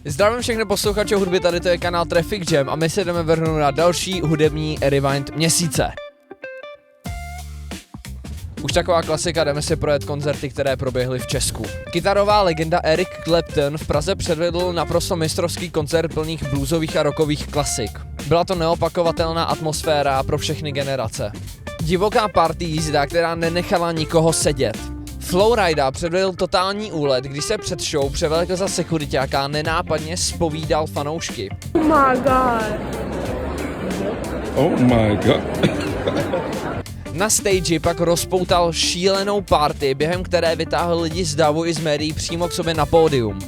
Zdravím všechny posluchače hudby, tady to je kanál Traffic Jam a my se jdeme vrhnout na další hudební rewind měsíce. Už taková klasika, jdeme si projet koncerty, které proběhly v Česku. Kytarová legenda Eric Clapton v Praze předvedl naprosto mistrovský koncert plných bluesových a rockových klasik. Byla to neopakovatelná atmosféra pro všechny generace. Divoká party jízda, která nenechala nikoho sedět. Flowrida předvedl totální úlet, když se před show převlékl za sekuriťáka a nenápadně zpovídal fanoušky. Oh my god. Oh my god. Na stage pak rozpoutal šílenou party, během které vytáhl lidi z davu i z médií přímo k sobě na pódium.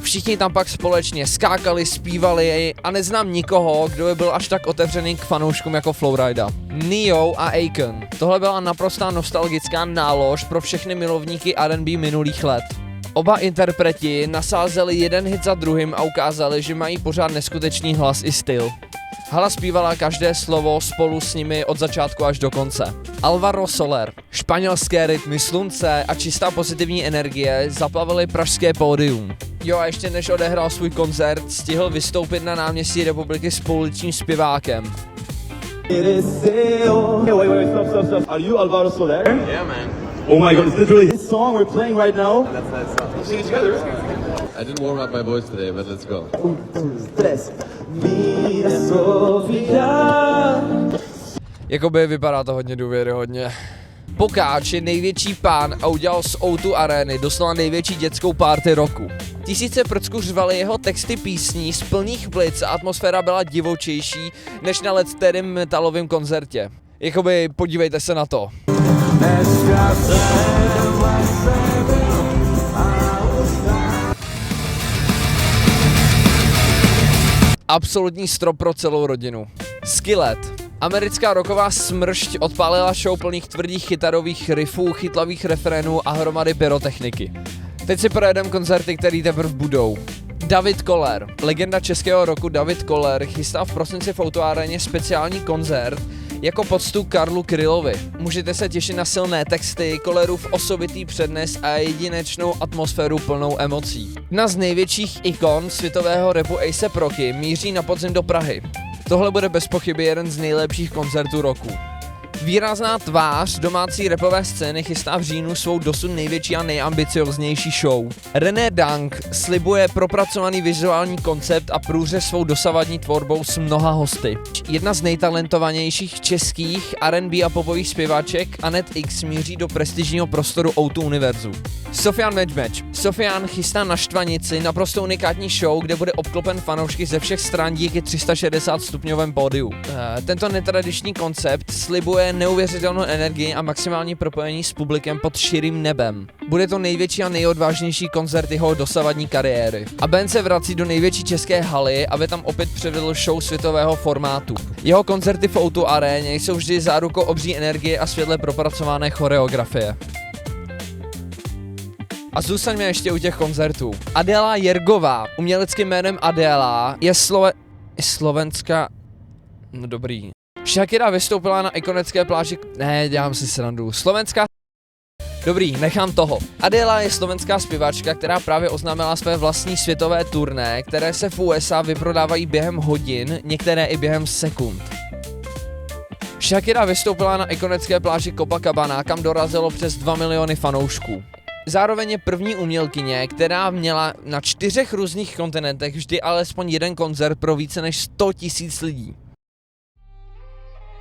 Všichni tam pak společně skákali, zpívali a neznám nikoho, kdo by byl až tak otevřený k fanouškům jako Flowrida. Ne-Yo a Akon. Tohle byla naprostá nostalgická nálož pro všechny milovníky R&B minulých let. Oba interpreti nasázeli jeden hit za druhým a ukázali, že mají pořád neskutečný hlas i styl. Hala zpívala každé slovo spolu s nimi od začátku až do konce. Alvaro Soler, španělské rytmy, slunce a čistá pozitivní energie zaplavily pražské pódium. Jo, a ještě než odehrál svůj koncert, stihl vystoupit na náměstí Republiky s pouličním zpěvákem. Wait, stop. Are you Alvaro Soler? Yeah, man. Oh my god, is this really his song we're playing right now? That's We'll sing it together. I didn't warm up my voice today, but let's go. Tres. Mira Sofia. Jakoby vypadá to hodně důvěryhodně. Pokáč je největší pán a udělal z O2 Areny doslova největší dětskou party roku. Tisíce prcků řvaly jeho texty písní z plných plic a atmosféra byla divočejší než na letterým metalovém koncertě. Jakoby podívejte se na to. Absolutní strop pro celou rodinu. Skillet. Americká rocková smršť odpálila show plných tvrdých kytarových riffů, chytlavých refrénů a hromady pyrotechniky. Teď si projedeme koncerty, které teprve budou. David Koller. Legenda českého roku David Koller chystá v prosinci v O2 Areně speciální koncert jako poctu Karlu Krylovi. Můžete se těšit na silné texty, Kollerův osobitý přednes a jedinečnou atmosféru plnou emocí. Jedna z největších ikon světového rapu A$AP Rocky míří na podzim do Prahy. Tohle bude bez pochyby jeden z nejlepších koncertů roku. Výrazná tvář domácí rapové scény chystá v říjnu svou dosud největší a nejambicioznější show. René Dank slibuje propracovaný vizuální koncept a průřez svou dosavadní tvorbou s mnoha hosty. Jedna z nejtalentovanějších českých R&B a popových zpěvaček Anet X míří do prestižního prostoru O2 Univerzu. Sofian Match. Sofian chystá na štvanici naprosto unikátní show, kde bude obklopen fanoušky ze všech stran díky 360 stupňovém pódiu. Tento netradiční koncept slibuje neuvěřitelnou energii a maximální propojení s publikem pod širým nebem. Bude to největší a nejodvážnější koncert jeho dosavadní kariéry. A band se vrací do největší české haly, aby tam opět předvedl show světového formátu. Jeho koncerty v O2 Aréně jsou vždy zárukou obří energie a světle propracované choreografie. A zůstaňme ještě u těch koncertů. Adéla Jergová, uměleckým jménem Adéla, je slovenská... No dobrý. Shakira vystoupila na ikonické pláži... Ne, dělám si srandu. Slovenská... Dobrý, nechám toho. Adéla je slovenská zpěvačka, která právě oznámila své vlastní světové turné, které se v USA vyprodávají během hodin, některé i během sekund. Shakira vystoupila na ikonické pláži Copacabana, kam dorazilo přes 2 miliony fanoušků. Zároveň je první umělkyně, která měla na 4 různých kontinentech vždy alespoň jeden koncert pro více než 100 000 lidí.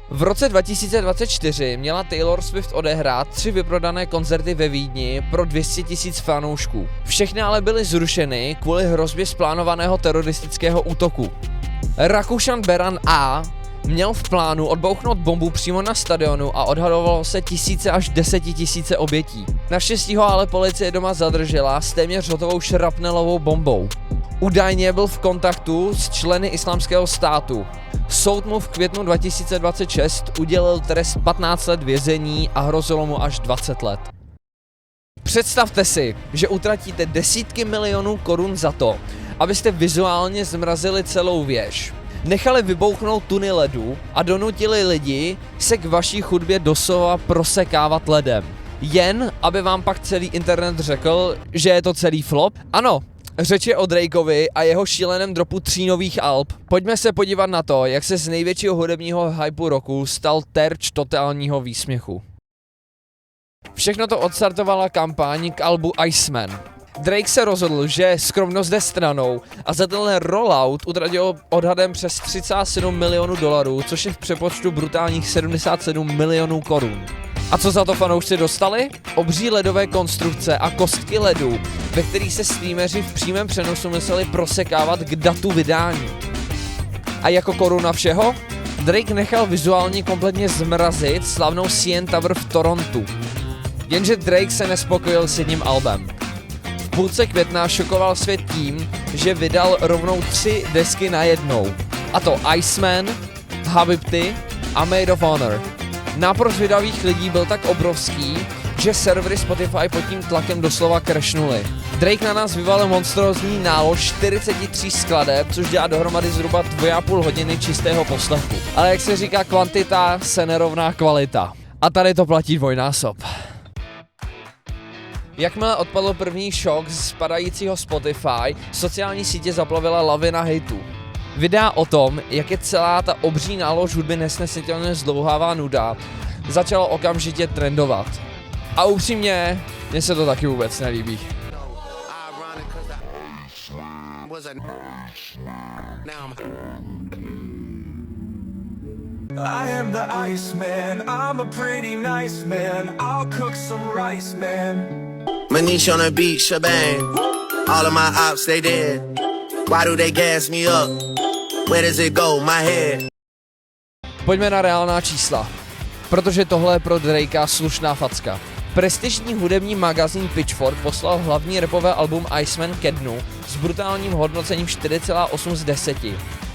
V roce 2024 měla Taylor Swift odehrát 3 vyprodané koncerty ve Vídni pro 200 000 fanoušků. Všechny ale byly zrušeny kvůli hrozbě z plánovaného teroristického útoku. Rakušan Beran A. měl v plánu odbouchnout bombu přímo na stadionu a odhadovalo se tisíce až 10 000 obětí. Naštěstí ho ale policie doma zadržela s téměř hotovou šrapnelovou bombou. Údajně byl v kontaktu s členy Islámského státu. Soud mu v květnu 2026 udělil trest 15 let vězení a hrozilo mu až 20 let. Představte si, že utratíte desítky milionů korun za to, abyste vizuálně zmrazili celou věž. Nechali vybouchnout tuny ledu a donutili lidi se k vaší hudbě doslova prosekávat ledem. Jen, aby vám pak celý internet řekl, že je to celý flop? Ano, Řeč je o Drakeovi a jeho šíleném dropu 3 nových alb. Pojďme se podívat na to, jak se z největšího hudebního hypeu roku stal terč totálního výsměchu. Všechno to odstartovala kampaň k albu Iceman. Drake se rozhodl, že skromnost jde stranou a za tenhle rollout utratil odhadem přes 37 milionů dolarů, což je v přepočtu brutálních 77 milionů korun. A co za to fanoušci dostali? Obří ledové konstrukce a kostky ledu, ve kterých se streameři v přímém přenosu museli prosekávat k datu vydání. A jako koruna všeho? Drake nechal vizuálně kompletně zmrazit slavnou CN Tower v Torontu. Jenže Drake se nespokojil s jedním albem. V půlce května šokoval svět tím, že vydal rovnou 3 desky najednou. A to Iceman, Habibti a Maid of Honor. Nápor zvědavých lidí byl tak obrovský, že servery Spotify pod tím tlakem doslova crashnuly. Drake na nás vyvalil monstrózní nálož 43 skladeb, což dělá dohromady zhruba 2,5 hodiny čistého poslechu. Ale jak se říká, kvantita se nerovná kvalita. A tady to platí dvojnásob. Jakmile odpadl první šok z padajícího Spotify, sociální sítě zaplavila lavina hejtů. Videa o tom, jak je celá ta obří nálož hudby nesnesitelně zdlouhavá nuda, začalo okamžitě trendovat. A upřímně, mně se to taky vůbec nelíbí. I am the Iceman, I'm a pretty nice man, I'll cook some rice, man. Manish on the beat, shebang. All of my ops, they dead. Why do they gas me up? Where does it go? My head. Pojďme na reálná čísla, protože tohle je pro Drakea slušná facka. Prestižní hudební magazín Pitchfork poslal hlavní rapové album Iceman ke dnu s brutálním hodnocením 4,8 z 10.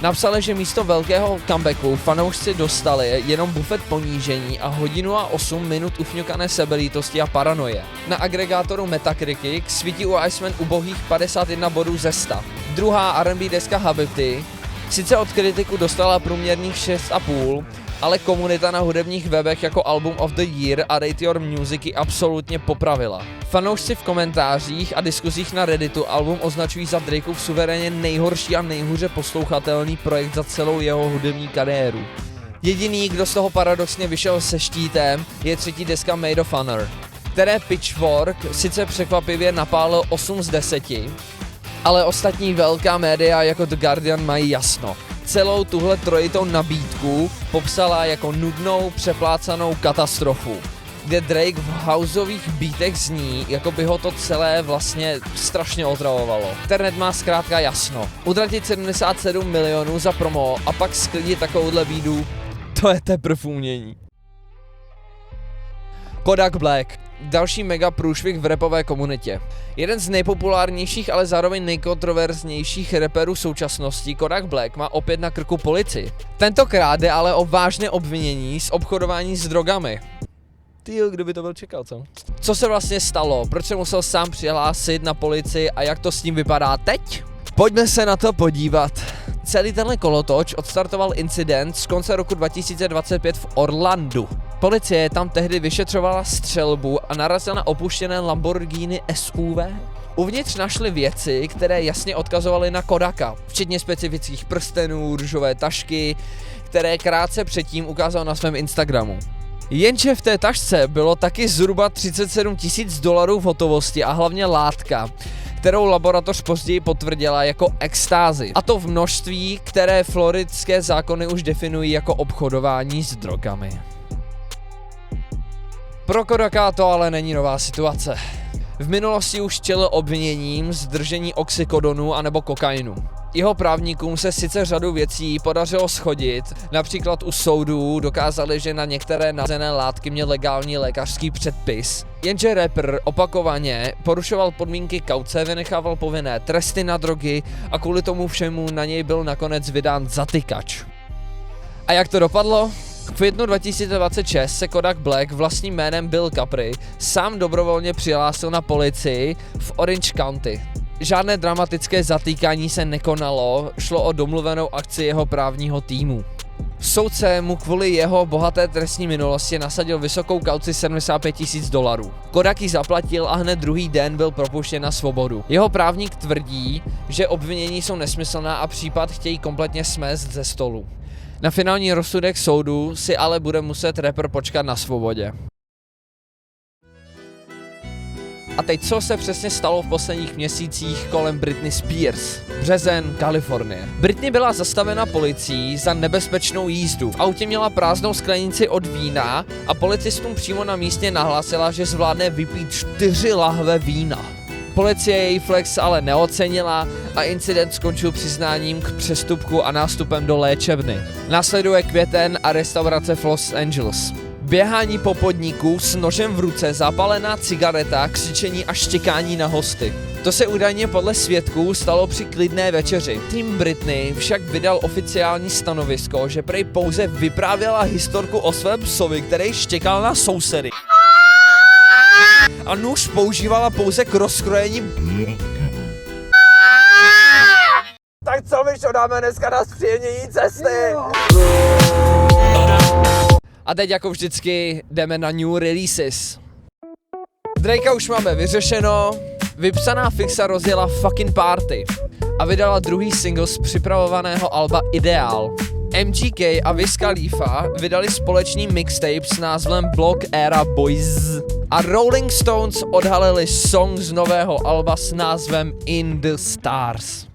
Napsali, že místo velkého comebacku fanoušci dostali jenom bufet ponížení a 1:08 minut ufňukané sebelítosti a paranoje. Na agregátoru Metacritic svítí u Iceman ubohých 51 bodů ze 100. Druhá R&B deska Habibti sice od kritiku dostala průměrných 6,5, ale komunita na hudebních webech jako Album of the Year a Rate Your Music ji absolutně popravila. Fanoušci v komentářích a diskuzích na Redditu album označují za Drakeův suverénně nejhorší a nejhůře poslouchatelný projekt za celou jeho hudební kariéru. Jediný, kdo z toho paradoxně vyšel se štítem, je třetí deska Maid of Honor, které Pitchfork sice překvapivě napálil 8 z 10, ale ostatní velká média jako The Guardian mají jasno. Celou tuhle trojitou nabídku popsala jako nudnou, přeplácanou katastrofu, kde Drake v houseových beatech zní, jako by ho to celé vlastně strašně otravovalo. Internet má zkrátka jasno. Utratit 77 milionů za promo a pak sklidit takovouhle bídu, to je teprve umění. Kodak Black. Další mega průšvih v rapové komunitě. Jeden z nejpopulárnějších, ale zároveň nejkontroverznějších rapperů současnosti, Kodak Black, má opět na krku policii. Tentokrát jde ale o vážné obvinění z obchodování s drogami. Tyjo, kdo by to byl čekal, co? Co se vlastně stalo? Proč se musel sám přihlásit na policii a jak to s ním vypadá teď? Pojďme se na to podívat. Celý tenhle kolotoč odstartoval incident z konce roku 2025 v Orlandu. Policie tam tehdy vyšetřovala střelbu a narazila na opuštěné Lamborghini SUV. Uvnitř našli věci, které jasně odkazovaly na Kodaka, včetně specifických prstenů, růžové tašky, které krátce předtím ukázal na svém Instagramu. Jenže v té tašce bylo taky zhruba 37 000 dolarů v hotovosti a hlavně látka, kterou laboratoř později potvrdila jako extázi. A to v množství, které floridské zákony už definují jako obchodování s drogami. Pro Kodaka to ale není nová situace. V minulosti už čelil obviněním z držení oxykodonu anebo kokainu. Jeho právníkům se sice řadu věcí podařilo shodit, například u soudů dokázali, že na některé nazené látky měl legální lékařský předpis. Jenže rapper opakovaně porušoval podmínky kauce, vynechával povinné tresty na drogy a kvůli tomu všemu na něj byl nakonec vydán zatykač. A jak to dopadlo? V květnu 2026 se Kodak Black vlastním jménem Bill Capri sám dobrovolně přihlásil na policii v Orange County. Žádné dramatické zatýkání se nekonalo, šlo o domluvenou akci jeho právního týmu. Soudce mu kvůli jeho bohaté trestní minulosti nasadil vysokou kauci $75,000. Kodak ji zaplatil a hned druhý den byl propuštěn na svobodu. Jeho právník tvrdí, že obvinění jsou nesmyslná a případ chtějí kompletně smést ze stolu. Na finální rozsudek soudu si ale bude muset rapper počkat na svobodě. A teď co se přesně stalo v posledních měsících kolem Britney Spears? Březen, Kalifornie. Britney byla zastavena policií za nebezpečnou jízdu. V autě měla prázdnou sklenici od vína a policistům přímo na místě nahlásila, že zvládne vypít 4 lahve vína. Policie její flex ale neocenila a incident skončil přiznáním k přestupku a nástupem do léčebny. Následuje květen a restaurace v Los Angeles. Běhání po podniku s nožem v ruce, zapálená cigareta, křičení a štěkání na hosty. To se údajně podle svědků stalo při klidné večeři. Tým Britney však vydal oficiální stanovisko, že prej pouze vyprávěla historku o svém psovi, který štěkal na sousedy. A nůž používala pouze k rozkrojení. Tak co, Mišo, dáme dneska na zpříjemnění cesty? A teď jako vždycky jdeme na new releases. Drakea už máme vyřešeno, vypsaná Fixa rozjela fucking party a vydala druhý single z připravovaného alba Ideál. MGK a Wiz Khalifa vydali společný mixtape s názvem Block Era Boys a Rolling Stones odhalili song z nového alba s názvem In the Stars.